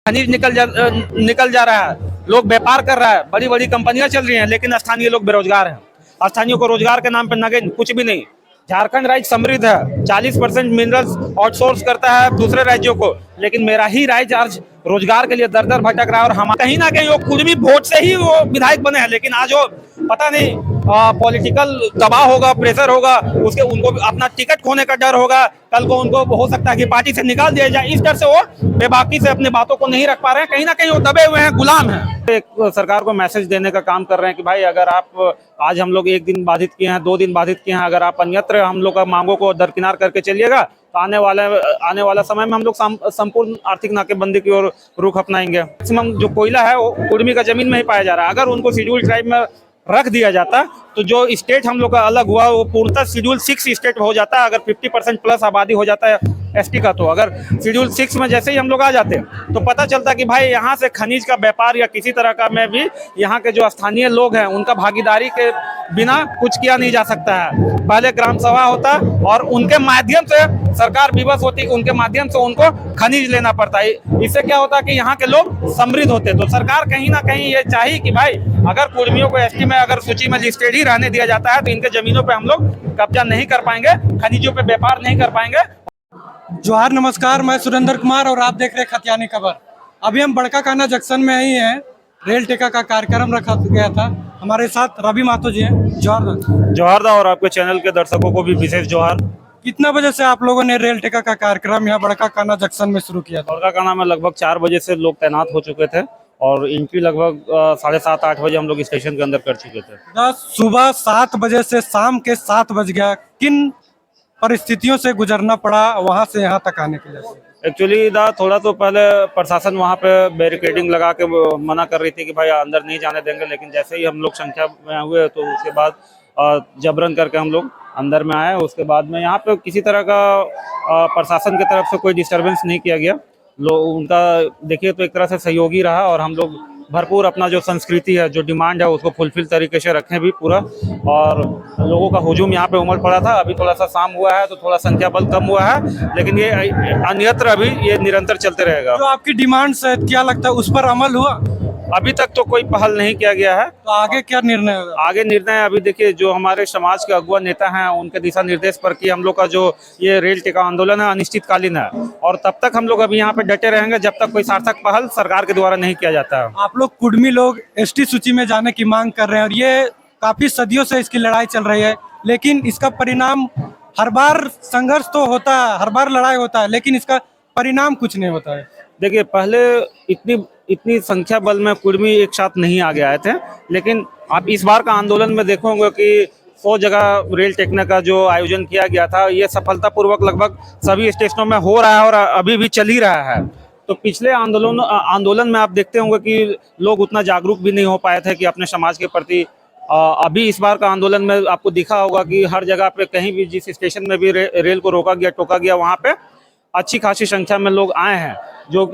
खनिज निकल जा रहा है, लोग व्यापार कर रहा है, बड़ी बड़ी कंपनियां चल रही हैं, लेकिन स्थानीय लोग बेरोजगार हैं। स्थानीय को रोजगार के नाम पर नगेन कुछ भी नहीं। झारखंड राज्य समृद्ध है, 40% मिनरल्स आउटसोर्स करता है दूसरे राज्यों को, लेकिन मेरा ही राज्य आज रोजगार के लिए दर दर भटक रहा है। और हम कहीं ना कहीं वो कुर्मी वोट से ही वो विधायक बने हैं, लेकिन आज वो पता नहीं पॉलिटिकल दबाव होगा, प्रेशर होगा, उसके उनको अपना टिकट खोने का डर होगा, कल को उनको हो सकता है कि पार्टी से निकाल दिया जाए, इस डर से वो बेबाकी से अपने बातों को नहीं रख पा रहे हैं। कहीं ना कहीं वो दबे हुए हैं, गुलाम हैं। एक सरकार को मैसेज देने का काम कर रहे हैं कि भाई अगर आप आज हम लोग 1 दिन बाधित किए हैं, 2 दिन बाधित किए हैं, अगर आप अन्यत्र हम लोग का मांगों को दरकिनार करके चलिएगा तो आने वाला समय में हम लोग संपूर्ण आर्थिक नाकेबंदी की ओर रुख अपनाएंगे। मैक्सिमम जो कोयला है वो कुर्मी का जमीन में ही पाया जा रहा है। अगर उनको शेड्यूल ट्राइब में रख दिया जाता तो जो स्टेट हम लोग का अलग हुआ वो पूर्णतः शेड्यूल 6 स्टेट हो जाता है। अगर 50% प्लस आबादी हो जाता है एसटी का, तो अगर शेड्यूल 6 में जैसे ही हम लोग आ जाते तो पता चलता कि भाई यहाँ से खनिज का व्यापार या किसी तरह का में भी यहाँ के जो स्थानीय लोग हैं उनका भागीदारी के बिना कुछ किया नहीं जा सकता है। पहले ग्राम सभा होता और उनके माध्यम से सरकार विवश होती, उनके माध्यम से उनको खनिज लेना पड़ता है। इससे क्या होता कि यहाँ के लोग समृद्ध होते। तो सरकार कहीं ना कहीं ये चाहिए कि भाई अगर कुर्मियों को एसटी में अगर सूची में लिस्टेड ही रहने दिया जाता है तो इनके जमीनों पे हम लोग कब्जा नहीं कर पाएंगे, खनिजों पे व्यापार नहीं कर पाएंगे। जोहार, नमस्कार। मैं सुरेंद्र कुमार और आप देख रहे हैं खतियानी खबर। अभी हम बड़का काना जंक्शन में ही हैं। रेल टेका का कार्यक्रम रखा गया था। हमारे साथ रवि माथो जी हैं। जोहार और आपके चैनल के दर्शकों को भी विशेष जोहार। कितना बजे से आप लोगों ने रेल टेका का कार्यक्रम यहाँ बड़का काना जंक्शन में शुरू किया था? बड़का काना में लगभग 4 बजे से लोग तैनात हो चुके थे और एंट्री लगभग 7:30-8 बजे हम लोग स्टेशन के अंदर कर चुके थे। सुबह 7 बजे से शाम के 7 बज गया। किन परिस्थितियों से गुजरना पड़ा वहाँ से यहाँ तक आने के लिए? एक्चुअली थोड़ा तो पहले प्रशासन वहाँ पे बैरिकेडिंग लगा के मना कर रही थी कि भाई अंदर नहीं जाने देंगे, लेकिन जैसे ही हम लोग संख्या में हुए तो उसके बाद जबरन करके हम लोग अंदर में आए। उसके बाद में यहाँ पे किसी तरह का प्रशासन की तरफ से कोई डिस्टरबेंस नहीं किया गया। लोग उनका देखिए तो एक तरह से सहयोगी रहा और हम लोग भरपूर अपना जो संस्कृति है, जो डिमांड है, उसको फुलफिल तरीके से रखें भी पूरा। और लोगों का हुजूम यहाँ पे उमड़ पड़ा था। अभी थोड़ा सा शाम हुआ है तो थोड़ा संख्या बल कम हुआ है, लेकिन ये अन्यत्र अभी ये निरंतर चलते रहेगा। जो आपकी डिमांड्स है, क्या लगता है उस पर अमल हुआ? अभी तक तो कोई पहल नहीं किया गया है। तो आगे क्या निर्णय होगा? आगे निर्णय अभी देखिए जो हमारे समाज के अगुआ नेता हैं उनके दिशा निर्देश पर कि हम लोग का जो ये रेल टेका आंदोलन है अनिश्चितकालीन है और तब तक हम लोग अभी यहाँ पे डटे रहेंगे जब तक कोई सार्थक पहल सरकार के द्वारा नहीं किया जाता है। आप लोग कुर्मी लोग एसटी सूची में जाने की मांग कर रहे हैं और ये काफी सदियों से इसकी लड़ाई चल रही है, लेकिन इसका परिणाम हर बार संघर्ष तो होता है, हर बार लड़ाई होता है, लेकिन इसका परिणाम कुछ नहीं होता है। देखिए पहले इतनी संख्या बल में कुर्मी एक साथ नहीं आगे आए थे, लेकिन आप इस बार का आंदोलन में देखोगे कि 100 जगह रेल टेकने का जो आयोजन किया गया था ये सफलतापूर्वक लगभग सभी स्टेशनों में हो रहा है और अभी भी चल ही रहा है। तो पिछले आंदोलन में आप देखते होंगे कि लोग उतना जागरूक भी नहीं हो पाए थे कि अपने समाज के प्रति। अभी इस बार का आंदोलन में आपको दिखा होगा कि हर जगह पे कहीं भी जिस स्टेशन में भी रेल को रोका गया टोका गया वहाँ पे अच्छी खासी संख्या में लोग आए हैं जो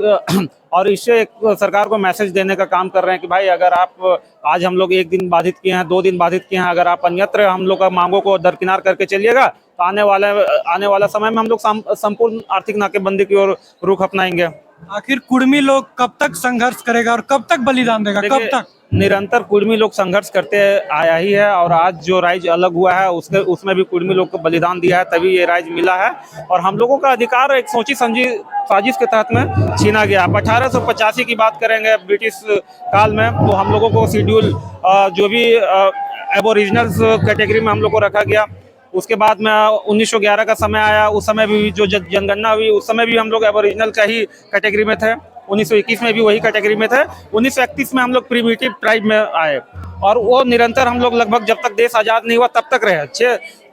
और इससे एक सरकार को मैसेज देने का काम कर रहे हैं कि भाई अगर आप आज हम लोग 1 दिन बाधित किए हैं, 2 दिन बाधित किए हैं, अगर आप अन्यत्र हम लोग का मांगों को दरकिनार करके चलिएगा तो आने वाला समय में हम लोग संपूर्ण आर्थिक नाकेबंदी की ओर रुख अपनाएंगे। आखिर कुर्मी लोग कब तक संघर्ष करेगा और कब तक बलिदान देगा? कब तक? निरंतर कुर्मी लोग संघर्ष करते आया ही है और आज जो राज्य अलग हुआ है उसमें भी कुर्मी लोग को बलिदान दिया है, तभी ये राज्य मिला है। और हम लोगों का अधिकार एक सोची समझी साजिश के तहत में छीना गया। आप 1885 की बात करेंगे ब्रिटिश काल में तो हम लोगों को शेड्यूल जो भी एबोरिजिनल्स कैटेगरी में हम लोग को रखा गया। उसके बाद में 1911 का समय आया, उस समय भी जो जनगणना हुई उस समय भी हम लोग एबोरिजिनल का ही कैटेगरी में थे। 1921 में भी वही कैटेगरी में थे। 1931 में हम लोग प्रिमिटिव ट्राइब में आए और वो निरंतर हम लोग लगभग जब तक देश आज़ाद नहीं हुआ तब तक रहे।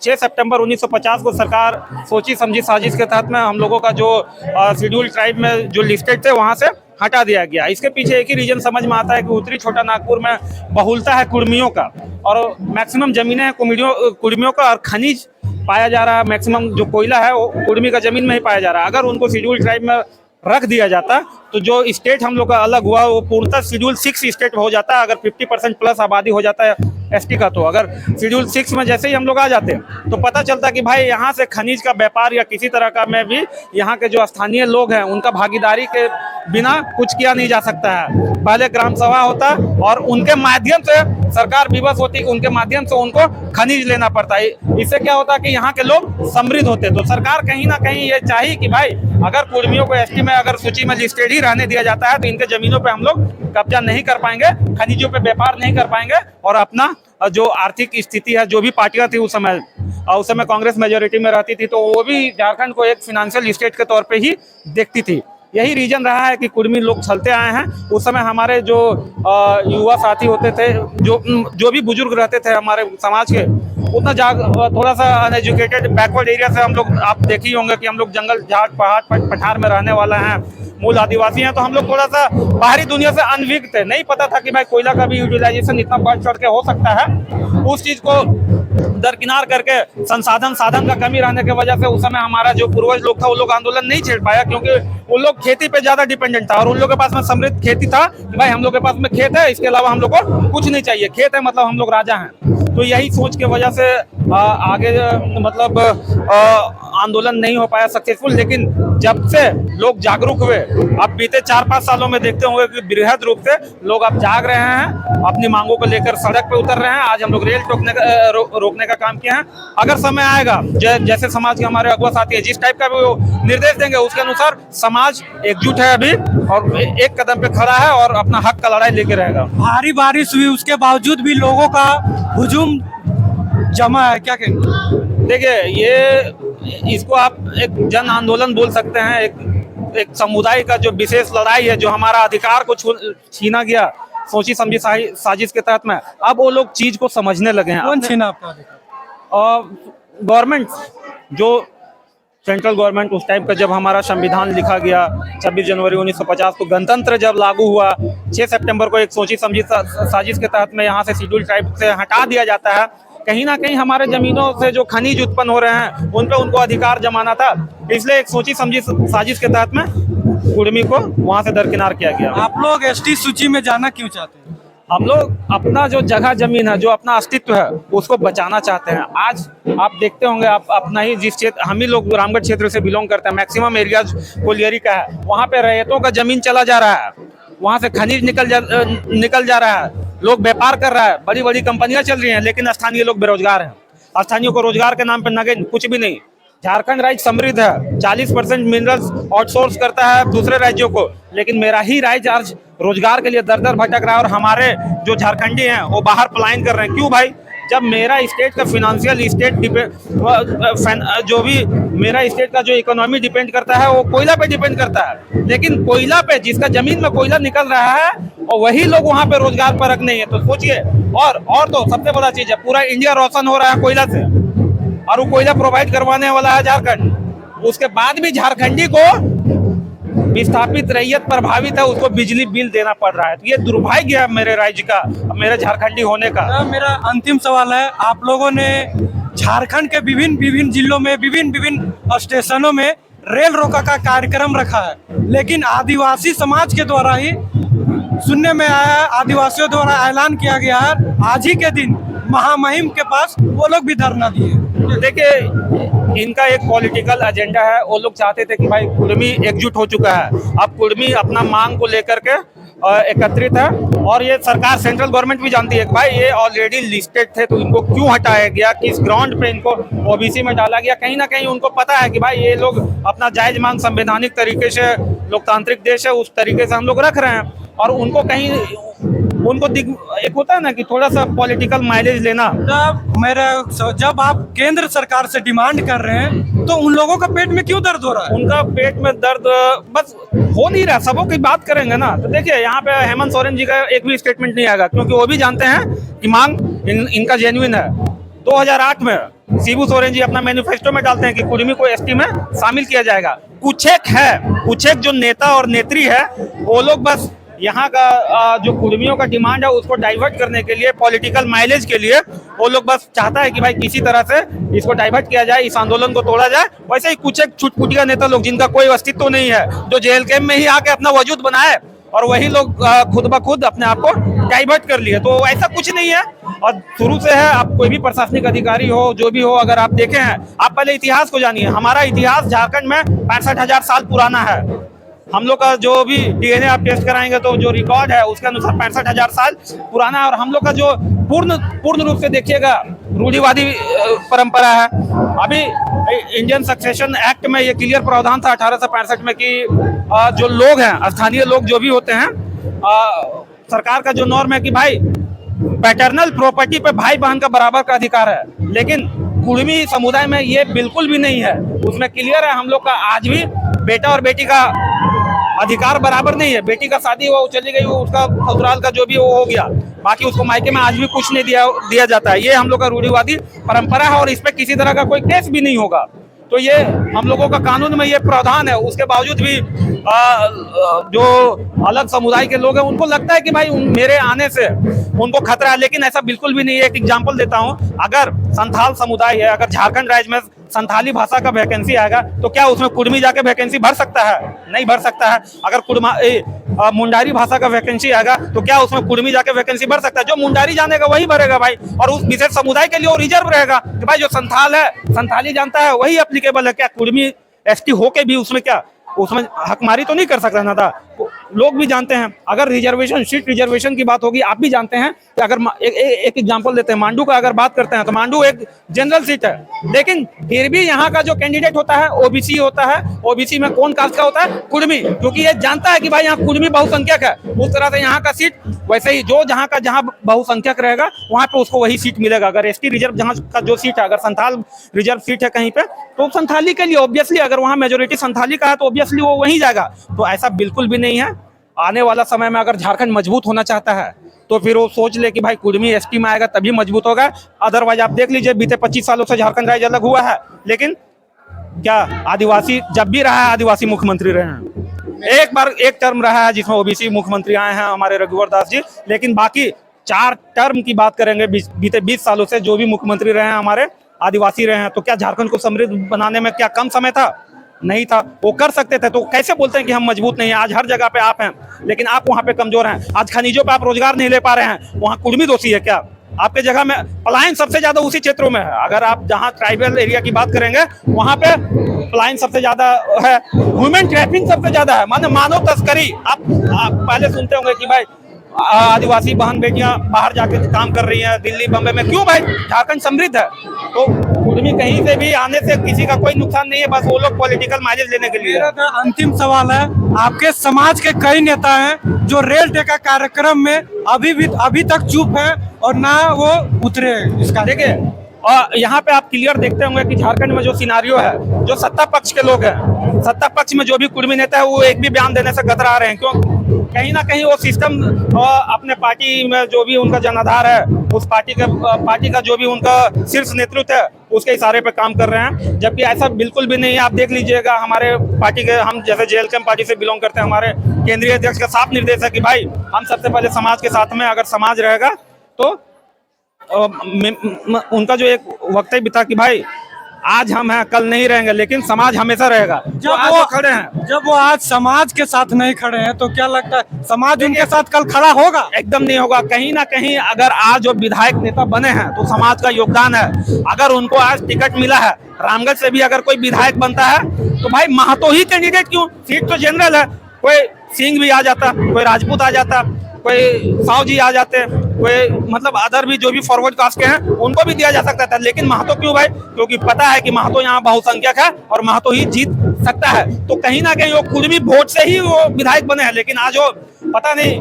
6 सितंबर 1950 को सरकार सोची समझी साजिश के तहत में हम लोगों का जो शेड्यूल ट्राइब में जो लिस्टेड थे वहाँ से हटा दिया गया। इसके पीछे एक ही रीजन समझ में आता है कि उत्तरी छोटा नागपुर में बहुलता है कुर्मियों का और मैक्सिमम जमीनें हैं कुर्मियों का और खनिज पाया जा रहा है। मैक्सिमम जो कोयला है वो कुर्मी का जमीन में ही पाया जा रहा है। अगर उनको शेड्यूल ट्राइब में रख दिया जाता तो जो स्टेट हम लोग का अलग हुआ वो पूर्णतः शेड्यूल 6 स्टेट हो जाता। अगर 50% प्लस आबादी हो जाता है एसटी का। तो अगर शेड्यूल 6 में जैसे ही हम लोग आ जाते तो पता चलता कि भाई यहाँ से खनिज का व्यापार या किसी तरह का में भी यहाँ के जो स्थानीय लोग हैं उनका भागीदारी के बिना कुछ किया नहीं जा सकता है। पहले ग्राम सभा होता और उनके माध्यम से सरकार विवश होती, उनके माध्यम से उनको खनिज लेना पड़ता है। इससे क्या होता कि यहाँ के लोग समृद्ध होते। तो सरकार कहीं ना कहीं ये चाहिए कि भाई अगर कुर्मियों को एसटी में अगर सूची में लिस्टेड ही रहने दिया जाता है तो इनके जमीनों पे हम लोग कब्जा नहीं कर पाएंगे, खनिजों पे व्यापार नहीं कर पाएंगे और अपना जो आर्थिक स्थिति है, जो भी पार्टियां थी उस समय कांग्रेस मेजोरिटी में रहती थी तो वो भी झारखंड को एक फाइनेंशियल स्टेट के तौर पे ही देखती थी। यही रीजन रहा है कि कुर्मी लोग चलते आए हैं। उस समय हमारे जो युवा साथी होते थे, जो भी बुजुर्ग रहते थे हमारे समाज के, उतना थोड़ा सा अनएजुकेटेड बैकवर्ड एरिया से हम लोग, आप देखे ही होंगे कि हम लोग जंगल झाड़ पहाड़ पठार में रहने वाला हैं, मूल आदिवासी हैं। तो हम लोग थोड़ा सा बाहरी दुनिया से अनभिज्ञ थे, नहीं पता था कि भाई कोयला का भी यूटिलाइजेशन इतना बढ़ चढ़ के हो सकता है। उस चीज को दरकिनार करके साधन का कमी रहने की वजह से उस समय हमारा जो पूर्वज लोग था वो लोग आंदोलन नहीं छेड़ पाया, क्योंकि उन लोग खेती पे ज्यादा डिपेंडेंट था और उन लोग के पास में समृद्ध खेती था कि भाई हम लोग के पास में खेत है, इसके अलावा हम लोग को कुछ नहीं चाहिए, खेत है मतलब हम लोग राजा हैं। तो यही सोच के वजह से आगे मतलब आंदोलन नहीं हो पाया सक्सेसफुल। लेकिन जब से लोग जागरूक हुए, अब बीते 4-5 सालों में देखते होंगे कि बृहद रूप से लोग अब जाग रहे हैं, अपनी मांगों को लेकर सड़क पे उतर रहे हैं। आज हम लोग रेल रोकने का काम किया है। अगर समय आएगा जैसे समाज के हमारे अगुआ साथी है जिस टाइप का भी वो निर्देश देंगे उसके अनुसार समाज एकजुट है अभी और एक कदम पे खड़ा है और अपना हक का लड़ाई लेके रहेगा। भारी बारिश हुई उसके बावजूद भी लोगों का हुजूम जमा है, क्या कहेंगे? देखिए इसको आप एक जन आंदोलन बोल सकते हैं, एक समुदाय का जो विशेष लड़ाई है, जो हमारा अधिकार को छीना गया सोची समझी साजिश के तहत में। अब वो लोग चीज को समझने लगे हैं। कौन छीना आपका अधिकार? गवर्नमेंट, जो सेंट्रल गवर्नमेंट उस टाइम पर जब हमारा संविधान लिखा गया 26 जनवरी 1950 को गणतंत्र जब लागू हुआ, 6 सितंबर को एक सोची समझी साजिश के तहत में यहाँ से शेड्यूल ट्राइब से हटा दिया जाता है। कहीं ना कहीं हमारे जमीनों से जो खनिज उत्पन्न हो रहे हैं उन पे उनको अधिकार जमाना था, इसलिए एक सोची समझी साजिश के तहत में कुर्मी को वहां से दरकिनार किया गया। आप लोग एसटी सूची में जाना क्यों चाहते हैं? हम लोग अपना जो जगह जमीन है, जो अपना अस्तित्व है उसको बचाना चाहते हैं। आज आप देखते होंगे, आप अपना ही जिस क्षेत्र, हम ही लोग रामगढ़ क्षेत्र से बिलोंग करते हैं, मैक्सिमम एरियाज कोलियरी का है, वहाँ पे रैयतों का जमीन चला जा रहा है, वहाँ से खनिज निकल जा रहा है, लोग व्यापार कर रहा है, बड़ी बड़ी कंपनियां चल रही हैं, लेकिन स्थानीय लोग बेरोजगार हैं। स्थानीय को रोजगार के नाम पर नगे कुछ भी नहीं। झारखंड राज्य समृद्ध है, 40% मिनरल्स आउटसोर्स करता है दूसरे राज्यों को, लेकिन मेरा ही राज्य आज रोजगार के लिए दर दर भटक रहा है और हमारे जो झारखंडी हैं वो बाहर पलायन कर रहे हैं। क्यों भाई? जब मेरा स्टेट का फिनेंशियल स्टेट जो भी मेरा स्टेट का जो इकोनॉमी डिपेंड करता है वो कोयला पे डिपेंड करता है, लेकिन कोयला पे जिसका जमीन में कोयला निकल रहा है और वही लोग वहाँ पे रोजगार परक नहीं है। तो सोचिए, और तो सबसे बड़ा चीज है, पूरा इंडिया रोशन हो रहा है कोयला से और वो कोयला प्रोवाइड करवाने वाला है झारखंड। उसके बाद भी झारखंडी को विस्थापित रैयत प्रभावित है, उसको बिजली बिल देना पड़ रहा है। तो ये दुर्भाग्य है मेरे राज्य का, मेरे झारखंडी होने का। मेरा अंतिम सवाल है, आप लोगों ने झारखंड के विभिन्न जिलों में विभिन्न स्टेशनों में रेल रोका का कार्यक्रम रखा है, लेकिन आदिवासी समाज के द्वारा ही सुनने में आया, आदिवासियों द्वारा ऐलान किया गया है आज ही के दिन महामहिम के पास वो लोग भी धरना दिए। देखिए इनका एक पॉलिटिकल एजेंडा है। वो लोग चाहते थे कि भाई कुर्मी एकजुट हो चुका है, अब कुर्मी अपना मांग को लेकर के एकत्रित है और ये सरकार, सेंट्रल गवर्नमेंट भी जानती है कि भाई ये ऑलरेडी लिस्टेड थे तो इनको क्यों हटाया गया, किस ग्राउंड पे इनको ओबीसी में डाला गया। कहीं ना कहीं उनको पता है कि भाई ये लोग अपना जायज मांग संवैधानिक तरीके से, लोकतांत्रिक देश है उस तरीके से हम लोग रख रहे हैं और उनको कहीं एक होता है ना कि थोड़ा सा पॉलिटिकल माइलेज लेना। जब आप केंद्र सरकार से डिमांड कर रहे हैं तो उन लोगों का पेट में क्यों दर्द हो रहा है? उनका पेट में दर्द बस हो नहीं रहा, सबों की बात करेंगे ना तो देखिए यहाँ पे हेमंत सोरेन जी का एक भी स्टेटमेंट नहीं आएगा, क्योंकि वो भी जानते हैं कि मांग इनका जेन्युइन है। 2008 में शिबू सोरेन जी अपना मैनिफेस्टो में डालते हैं कि कुर्मी को एसटी में शामिल किया जाएगा। कुछ एक जो नेता और नेत्री है वो लोग बस यहाँ का जो कुर्मियों का डिमांड है उसको डाइवर्ट करने के लिए, पॉलिटिकल माइलेज के लिए वो लोग बस चाहता है कि भाई किसी तरह से इसको डाइवर्ट किया जाए, इस आंदोलन को तोड़ा जाए। वैसे ही कुछ एक छुटपुटिया नेता लोग जिनका कोई अस्तित्व तो नहीं है, जो जेल कैंप में ही आके अपना वजूद बनाए और वही लोग खुद ब खुद अपने आप को डाइवर्ट कर लिया, तो ऐसा कुछ नहीं है। और शुरू से है, आप कोई भी प्रशासनिक अधिकारी हो, जो भी हो, अगर आप देखे हैं, आप पहले इतिहास को जानिए। हमारा इतिहास झारखंड में 65,000 साल पुराना है। हम लोग का जो भी डीएनए आप टेस्ट कराएंगे तो जो रिकॉर्ड है उसके अनुसार 65,000 साल पुराना है। और हम लोग का जो पूर्ण रूप से देखिएगा रूढ़िवादी परंपरा है। अभी इंडियन सक्सेशन एक्ट में ये क्लियर प्रावधान था 1865 में कि जो लोग हैं, स्थानीय लोग जो भी होते हैं, सरकार का जो नॉर्म है कि भाई पैटर्नल प्रॉपर्टी पे भाई बहन का बराबर का अधिकार है, लेकिन कुर्मी समुदाय में ये बिल्कुल भी नहीं है। उसमें क्लियर है हम लोग का आज भी बेटा और बेटी का अधिकार बराबर नहीं है। बेटी का शादी हुआ, वो चली गई, वो उसका ससुराल का जो भी वो हो गया, बाकी उसको मायके में आज भी कुछ नहीं दिया जाता है। ये हम लोग का रूढ़िवादी परंपरा है और इस पे किसी तरह का कोई केस भी नहीं होगा। तो ये हम लोगों का कानून में ये प्रावधान है। उसके बावजूद भी जो अलग समुदाय के लोग हैं उनको लगता है कि भाई मेरे आने से उनको खतरा है, लेकिन ऐसा बिल्कुल भी नहीं है। एक एग्जांपल देता हूं, अगर संथाल समुदाय है, अगर झारखंड राज्य में संथाली भाषा का वैकेंसी आएगा तो क्या उसमें कुर्मी जाके वैकेंसी भर सकता है? नहीं भर सकता है। अगर मुंडारी भाषा का वैकेंसी आएगा तो क्या उसमें कुर्मी जाके वैकेंसी भर सकता है? जो मुंडारी जानेगा वही भरेगा भाई, और उस विशेष समुदाय के लिए वो रिजर्व रहेगा कि भाई जो संथाल है, संथाली जानता है, वही एप्लीकेबल है। क्या कुर्मी एसटी होके भी उसमें हकमारी तो नहीं कर सकता ना था? लोग भी जानते हैं। अगर रिजर्वेशन, सीट रिजर्वेशन की बात होगी, आप भी जानते हैं कि अगर एक एग्जांपल देते हैं, मांडू का अगर बात करते हैं तो मांडू एक जनरल सीट है, लेकिन फिर भी यहाँ का जो कैंडिडेट होता है ओबीसी होता है। ओबीसी में कौन कास्ट का होता है? कुर्मी, क्योंकि ये जानता है कि भाई यहाँ कुर्मी बहुसंख्यक है। उस तरह से यहाँ का सीट वैसे ही जो जहाँ बहुसंख्यक रहेगा वहाँ पे उसको वही सीट मिलेगा। अगर एसटी रिजर्व जहाँ का जो सीट है, अगर संथाल रिजर्व सीट है कहीं पे, तो संथाली के लिए ऑब्वियसली, अगर वहाँ मेजोरिटी संथाली का है तो ऑब्वियसली वो वहीं जाएगा। तो ऐसा बिल्कुल भी नहीं है। आने वाला समय में अगर झारखंड मजबूत होना चाहता है तो फिर वो सोच ले कि भाई कुर्मी एसटी में आएगा तभी मजबूत होगा। अदरवाइज आप देख लीजिए, बीते 25 सालों से झारखंड राज्य अलग हुआ है, लेकिन क्या आदिवासी जब भी रहा है, आदिवासी मुख्यमंत्री रहे हैं। एक टर्म रहा है जिसमें ओबीसी मुख्यमंत्री आए हैं, हमारे रघुवर दास जी, लेकिन बाकी 4 टर्म की बात करेंगे बीते 20 सालों से जो भी मुख्यमंत्री रहे हैं हमारे आदिवासी रहे हैं। तो क्या झारखंड को समृद्ध बनाने में क्या कम समय था? नहीं था। वो कर सकते थे। तो कैसे बोलते हैं कि हम मजबूत नहीं है? आज हर जगह पे आप हैं, लेकिन आप वहां पे कमजोर हैं। आज खनिजों पे आप रोजगार नहीं ले पा रहे हैं, वहां कुर्मी दोषी है क्या? आपके जगह में पलायन सबसे ज्यादा उसी क्षेत्रों में है। अगर आप जहां ट्राइबल एरिया की बात करेंगे वहां पे पलायन सबसे ज्यादा है, ह्यूमन ट्रैफिकिंग सबसे ज्यादा है, माने मानव तस्करी। आप पहले सुनते होंगे कि भाई आदिवासी बहन बेटियां बाहर जाके काम कर रही हैं, दिल्ली बम्बई में। क्यों भाई? झारखंड समृद्ध है। तो कुर्मी कहीं से भी आने से किसी का कोई नुकसान नहीं है, बस वो लोग पॉलिटिकल माइलेज लेने के लिए। मेरा अंतिम सवाल है, आपके समाज के कई नेता हैं जो रेल टेका कार्यक्रम में अभी तक चुप है और ना वो उतरे इसका। देखिए, और यहाँ पे आप क्लियर देखते होंगे कि झारखंड में जो सिनारियो है, जो सत्ता पक्ष के लोग हैं, सत्ता पक्ष में जो भी कुर्मी नेता है वो एक भी बयान देने से कतरा रहे हैं। क्यों? कहीं ना कहीं वो सिस्टम अपने पार्टी में जो भी उनका जनाधार है, उस पार्टी का जो भी उनका शीर्ष नेतृत्व है उसके इशारे पे काम कर रहे हैं, जबकि ऐसा बिल्कुल भी नहीं है। आप देख लीजिएगा हमारे पार्टी के, हम जैसे जेएलके पार्टी से बिलोंग करते हैं, हमारे केंद्रीय अध्यक्ष का साफ निर्देश है कि भाई हम सबसे पहले समाज के साथ में, अगर समाज रहेगा तो उनका जो एक वक्तव्य था कि भाई आज हम हैं कल नहीं रहेंगे, लेकिन समाज हमेशा रहेगा। जब वो खड़े हैं, जब वो आज समाज के साथ नहीं खड़े हैं तो क्या लगता है समाज उनके साथ कल खड़ा होगा? एकदम नहीं होगा। कहीं ना कहीं अगर आज जो विधायक नेता बने हैं तो समाज का योगदान है। अगर उनको आज टिकट मिला है, रामगढ़ से भी अगर कोई विधायक बनता है तो भाई महतो ही कैंडिडेट क्यों? सीट तो जनरल है, कोई सिंह भी आ जाता, कोई राजपूत आ जाता, कोई साव जी आ जाते, कोई मतलब अदर भी जो भी फॉरवर्ड कास्ट के हैं उनको भी दिया जा सकता था, लेकिन महतो क्यों भाई? क्योंकि पता है कि महतो यहाँ बहुसंख्यक है और महतो ही जीत सकता है। तो कहीं ना कहीं वो कुर्मी वोट से ही वो विधायक बने हैं, लेकिन आज वो पता नहीं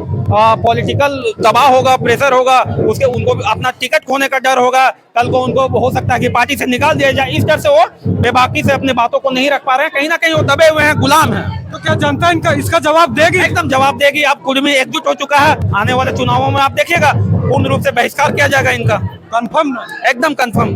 पॉलिटिकल दबाव होगा, प्रेशर होगा, उनको अपना टिकट खोने का डर होगा, कल को उनको हो सकता है कि पार्टी से निकाल दिया जाए। इस डर से वो बेबाकी से अपनी बातों को नहीं रख पा रहे हैं। कहीं ना कहीं वो दबे हुए हैं, गुलाम हैं। तो क्या जनता इनका इसका जवाब देगी? एकदम जवाब देगी। अब कुर्मी एकजुट हो चुका है। आने वाले चुनावों में आप देखिएगा पूर्ण रूप से बहिष्कार किया जाएगा इनका। कंफर्म? एकदम कंफर्म।